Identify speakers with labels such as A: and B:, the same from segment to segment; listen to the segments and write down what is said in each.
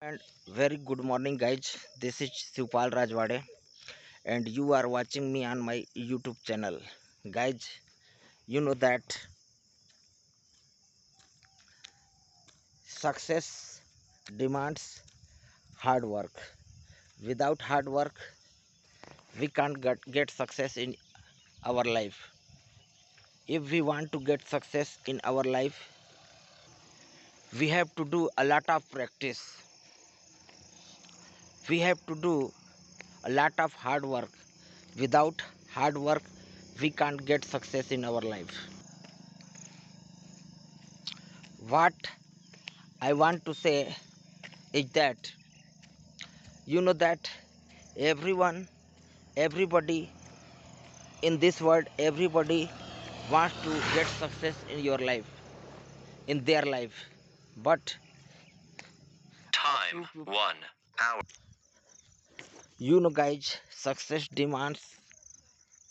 A: And very good morning, guys. This is Sipal Rajwade, and you are watching me on my YouTube channel. Guys, you know that success demands hard work. Without hard work, we can't get success in our life. If we want to get success in our life, we have to do a lot of practice. We have to do a lot of hard work. Without hard work, we can't get success in our life. What I want to say is that that everybody in this world, everybody wants to get success in your life, in their life. But
B: Time 1 hour.
A: guys, success demands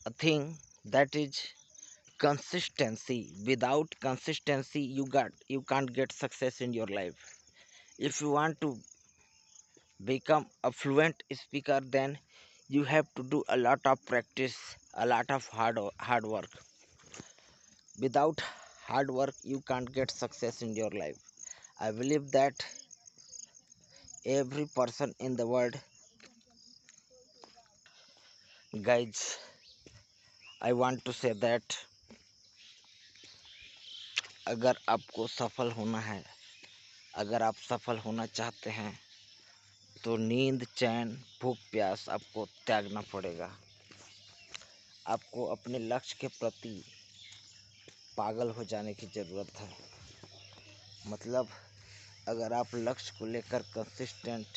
A: a thing that is consistency. Without consistency, you can't get success in your life. If you want to become a fluent speaker, then you have to do a lot of practice, a lot of hard work. Without hard work, you can't get success in your life. I believe that every person in the world, guys, I want to say that अगर आपको सफल होना है, अगर आप सफल होना चाहते हैं, तो नींद, चैन, भूख, प्यास आपको त्यागना पड़ेगा। आपको अपने लक्ष्य के प्रति पागल हो जाने की ज़रूरत है। मतलब अगर आप लक्ष्य को लेकर कंसिस्टेंट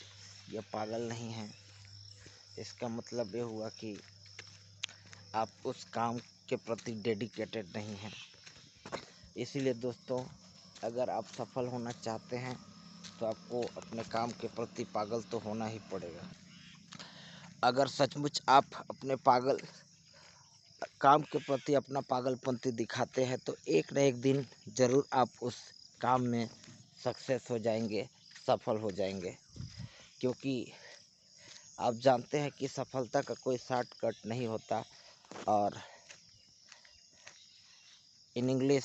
A: या पागल नहीं हैं, इसका मतलब ये हुआ कि आप उस काम के प्रति डेडिकेटेड नहीं हैं। इसीलिए दोस्तों, अगर आप सफल होना चाहते हैं तो आपको अपने काम के प्रति पागल तो होना ही पड़ेगा। अगर सचमुच आप अपने काम के प्रति अपना पागलपंती दिखाते हैं तो एक न एक दिन ज़रूर आप उस काम में सक्सेस हो जाएंगे, सफल हो जाएंगे। क्योंकि आप जानते हैं कि सफलता का कोई शॉर्टकट नहीं होता। और in English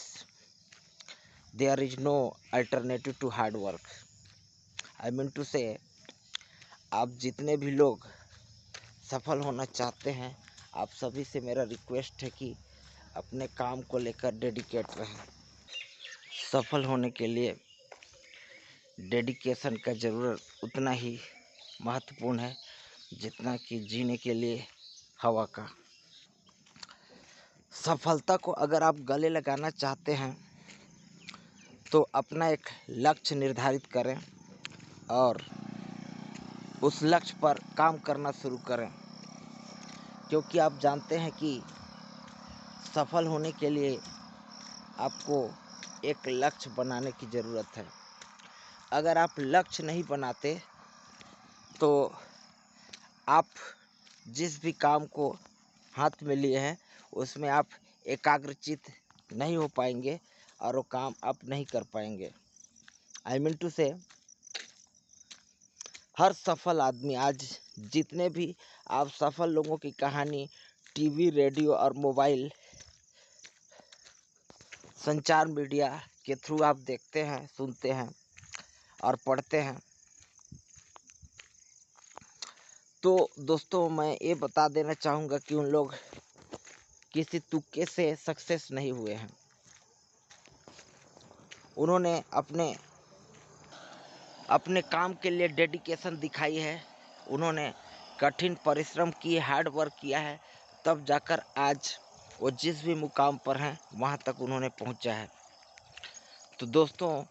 A: there is no alternative to hard work. I mean to say, आप जितने भी लोग सफल होना चाहते हैं, आप सभी से मेरा रिक्वेस्ट है कि अपने काम को लेकर डेडिकेट रहें। सफल होने के लिए डेडिकेशन का ज़रूरत उतना ही महत्वपूर्ण है जितना कि जीने के लिए हवा का। सफलता को अगर आप गले लगाना चाहते हैं तो अपना एक लक्ष्य निर्धारित करें और उस लक्ष्य पर काम करना शुरू करें। क्योंकि आप जानते हैं कि सफल होने के लिए आपको एक लक्ष्य बनाने की ज़रूरत है। अगर आप लक्ष्य नहीं बनाते तो आप जिस भी काम को हाथ में लिए हैं उसमें आप एकाग्रचित नहीं हो पाएंगे और वो काम आप नहीं कर पाएंगे। आई मीन टू से, हर सफल आदमी आज, जितने भी आप सफल लोगों की कहानी टीवी, रेडियो और मोबाइल संचार मीडिया के थ्रू आप देखते हैं, सुनते हैं और पढ़ते हैं, तो दोस्तों मैं ये बता देना चाहूँगा कि उन लोग किसी तुक्के से सक्सेस नहीं हुए हैं। उन्होंने अपने काम के लिए डेडिकेशन दिखाई है, उन्होंने कठिन परिश्रम किए, हार्ड वर्क किया है, तब जाकर आज वो जिस भी मुकाम पर हैं वहाँ तक उन्होंने पहुँचा है। तो दोस्तों,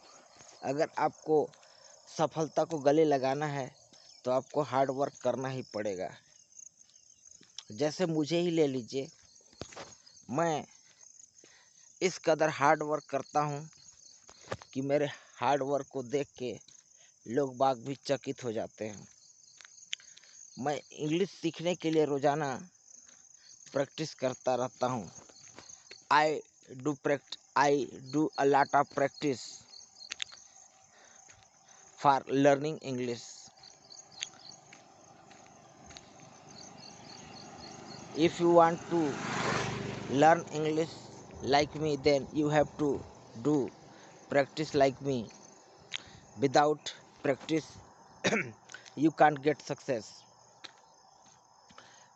A: अगर आपको सफलता को गले लगाना है तो आपको हार्ड वर्क करना ही पड़ेगा। जैसे मुझे ही ले लीजिए, मैं इस कदर हार्ड वर्क करता हूँ कि मेरे हार्ड वर्क को देख के लोग बाग भी चकित हो जाते हैं। मैं इंग्लिश सीखने के लिए रोज़ाना प्रैक्टिस करता रहता हूँ। I do a lot of practice for learning English. If you want to learn English like me, then you have to do practice like me. Without practice you can't get success.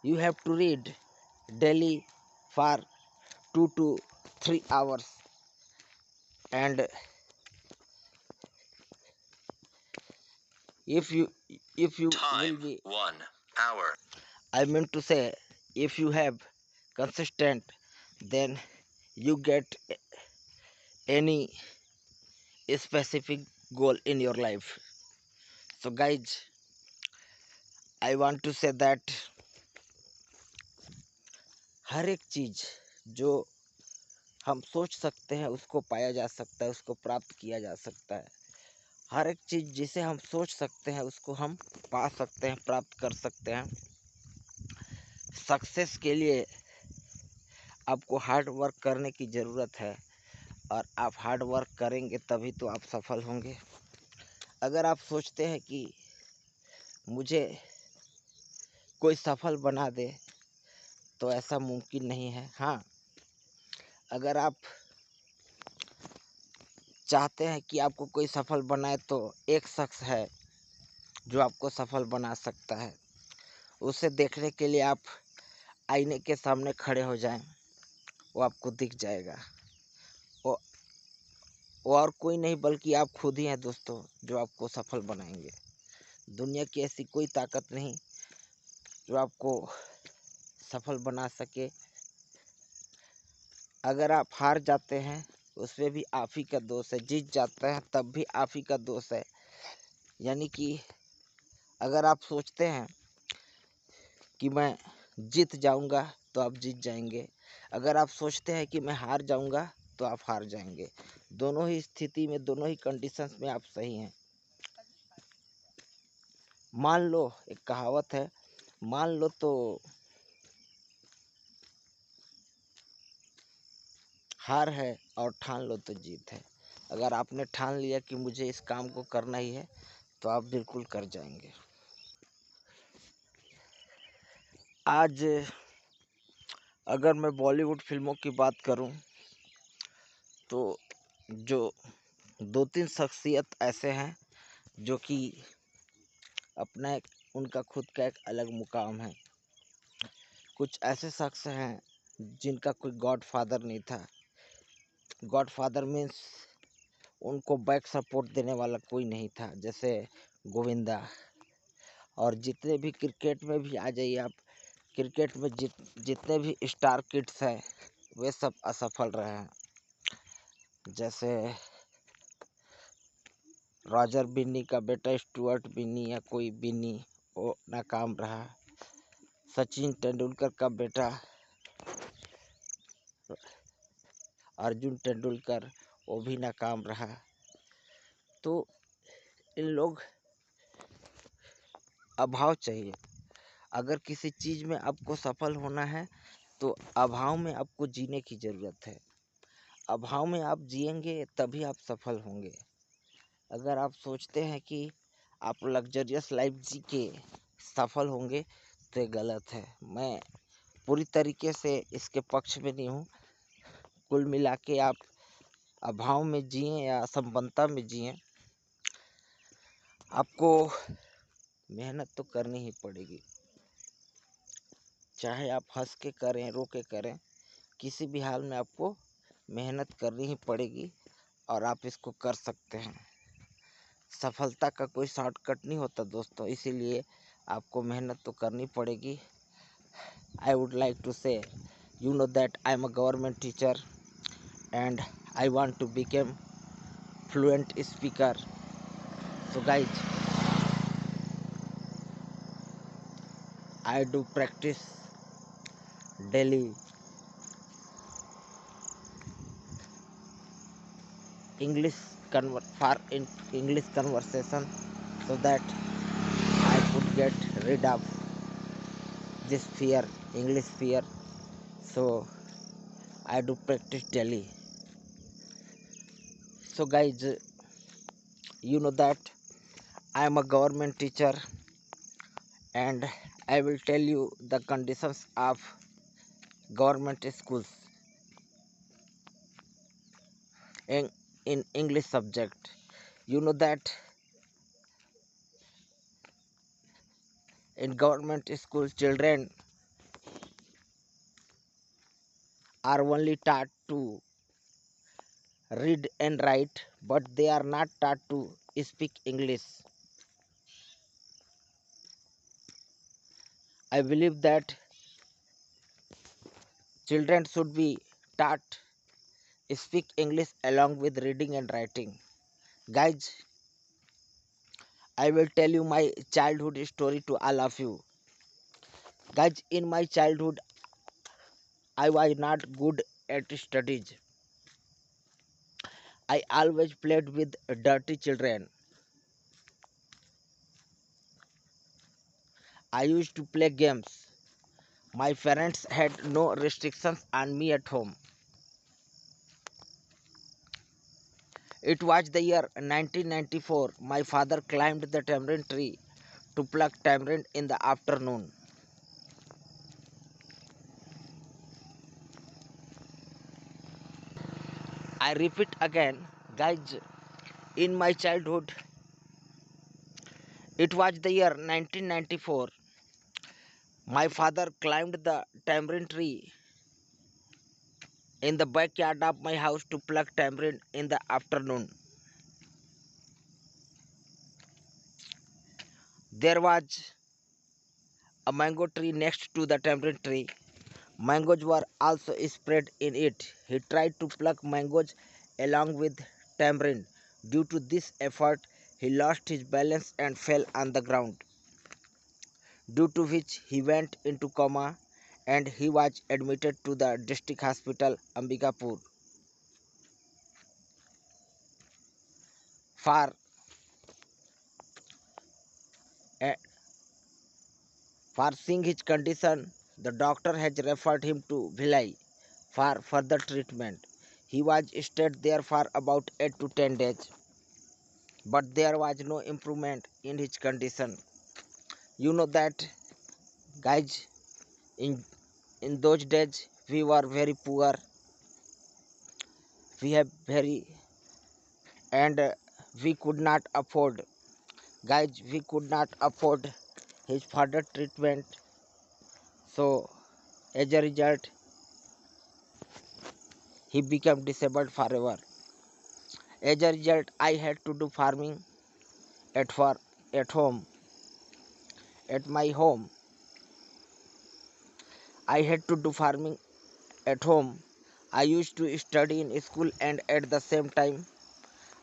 A: You have to read daily for 2 to 3 hours, and if you will be
B: 1 hour.
A: I mean to say, if you have consistent, then you get any specific goal in your life. So guys, I want to say that हर एक चीज जो हम सोच सकते हैं उसको पाया जा सकता है, उसको प्राप्त किया जा सकता है। हर एक चीज जिसे हम सोच सकते हैं उसको हम पा सकते हैं, प्राप्त कर सकते हैं। सक्सेस के लिए आपको हार्ड वर्क करने की ज़रूरत है, और आप हार्ड वर्क करेंगे तभी तो आप सफल होंगे। अगर आप सोचते हैं कि मुझे कोई सफल बना दे, तो ऐसा मुमकिन नहीं है। हाँ, अगर आप चाहते हैं कि आपको कोई सफल बनाए, तो एक शख्स है जो आपको सफल बना सकता है। उसे देखने के लिए आप आईने के सामने खड़े हो जाएं, वो आपको दिख जाएगा। वो और कोई नहीं बल्कि आप खुद ही हैं दोस्तों, जो आपको सफल बनाएंगे। दुनिया की ऐसी कोई ताकत नहीं जो आपको सफल बना सके। अगर आप हार जाते हैं उसमें भी आप ही का दोष है, जीत जाते हैं तब भी आप ही का दोष है। यानी कि अगर आप सोचते हैं कि मैं जीत जाऊंगा, तो आप जीत जाएंगे। अगर आप सोचते हैं कि मैं हार जाऊंगा, तो आप हार जाएंगे। दोनों ही स्थिति में, दोनों ही कंडीशंस में आप सही हैं। मान लो, एक कहावत है, मान लो तो हार है, और ठान लो तो जीत है। अगर आपने ठान लिया कि मुझे इस काम को करना ही है, तो आप बिल्कुल कर जाएंगे। आज अगर मैं बॉलीवुड फिल्मों की बात करूं, तो जो 2-3 शख्सियत ऐसे हैं जो कि अपना उनका खुद का एक अलग मुकाम है। कुछ ऐसे शख्स हैं जिनका कोई गॉड फादर नहीं था। गॉड फादर मीन्स उनको बैक सपोर्ट देने वाला कोई नहीं था, जैसे गोविंदा। और जितने भी क्रिकेट में भी आ जाइए आप, क्रिकेट में जितने भी स्टार किड्स हैं, वे सब असफल रहे हैं। जैसे रॉजर बिन्नी का बेटा स्टुअर्ट बिन्नी या कोई बिन्नी, वो नाकाम रहा। सचिन तेंदुलकर का बेटा अर्जुन तेंदुलकर, वो भी नाकाम रहा। तो इन लोग अभाव चाहिए। अगर किसी चीज़ में आपको सफल होना है, तो अभाव में आपको जीने की ज़रूरत है। अभाव में आप जिएंगे तभी आप सफल होंगे। अगर आप सोचते हैं कि आप लग्जरियस लाइफ जी के सफल होंगे, तो ये गलत है। मैं पूरी तरीके से इसके पक्ष में नहीं हूँ। कुल मिला के आप अभाव में जिएं या संपन्नता में जिएं, आपको मेहनत तो करनी ही पड़ेगी। चाहे आप हंस के करें, रो के करें, किसी भी हाल में आपको मेहनत करनी ही पड़ेगी, और आप इसको कर सकते हैं। सफलता का कोई शॉर्टकट नहीं होता दोस्तों, इसीलिए आपको मेहनत तो करनी पड़ेगी। आई वुड लाइक टू से, you know that I am a government teacher and I want to become fluent speaker. So guys, I do practice daily English for English conversation, so that I could get rid of this fear, English fear. So I do practice daily. So guys, you know that I am a government teacher and I will tell you the conditions of government schools in, in English subject. You know that in government schools children are only taught to read and write, but they are not taught to speak English. I believe that children should be taught speak English along with reading and writing. Guys, I will tell you my childhood story to all of you. Guys, in my childhood, I was not good at studies. I always played with dirty children. I used to play games. My parents had no restrictions on me at home. It was the year 1994. My father climbed the tamarind tree to pluck tamarind in the afternoon. I repeat again, guys, in my childhood, it was the year 1994. My father climbed the tamarind tree in the backyard of my house to pluck tamarind in the afternoon. There was a mango tree next to the tamarind tree. Mangoes were also spread in it. He tried to pluck mangoes along with tamarind. Due to this effort, he lost his balance and fell on the ground, due to which he went into coma and he was admitted to the district hospital Ambikapur for uh, for seeing his condition. The doctor has referred him to Bhilai for further treatment. He was stayed there for about 8 to 10 days, but there was no improvement in his condition. You know that, guys, in in those days we were very poor. We have very and we could not afford, guys, we could not afford his further treatment. So as a result, he became disabled forever. As a result, I had to do farming at for at home. At my home, I had to do farming at home. I used to study in school and at the same time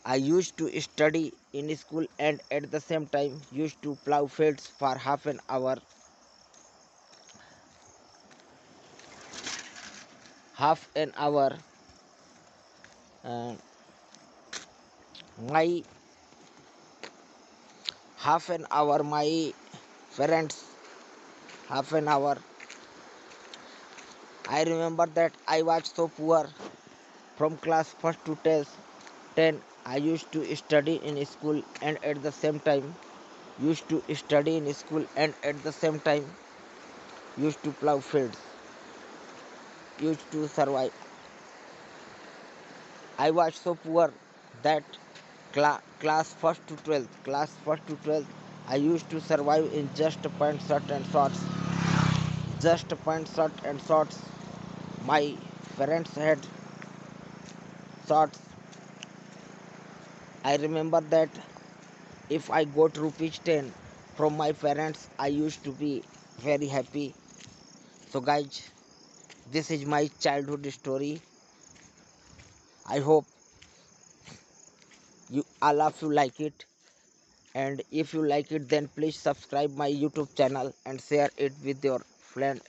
A: I used to study in school and at the same time used to plow fields for half an hour. Uh, my half an hour, my parents half an hour. I remember that I was so poor. From class first to 10, I used to study in school and at the same time used to study in school and at the same time used to plow fields, used to survive. I was so poor that class first to 12th, I used to survive in just pant shirt and shorts, just pant shirt and shorts. My parents had shorts. I remember that if I got rupees 10 from my parents, I used to be very happy. So guys, this is my childhood story. I hope you all of you like it, and if you like it, then please subscribe my YouTube channel and share it with your friend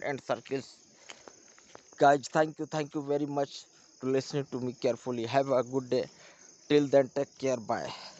A: and circles. Guys, thank you very much to listening to me carefully. Have a good day. Till then, take care. Bye.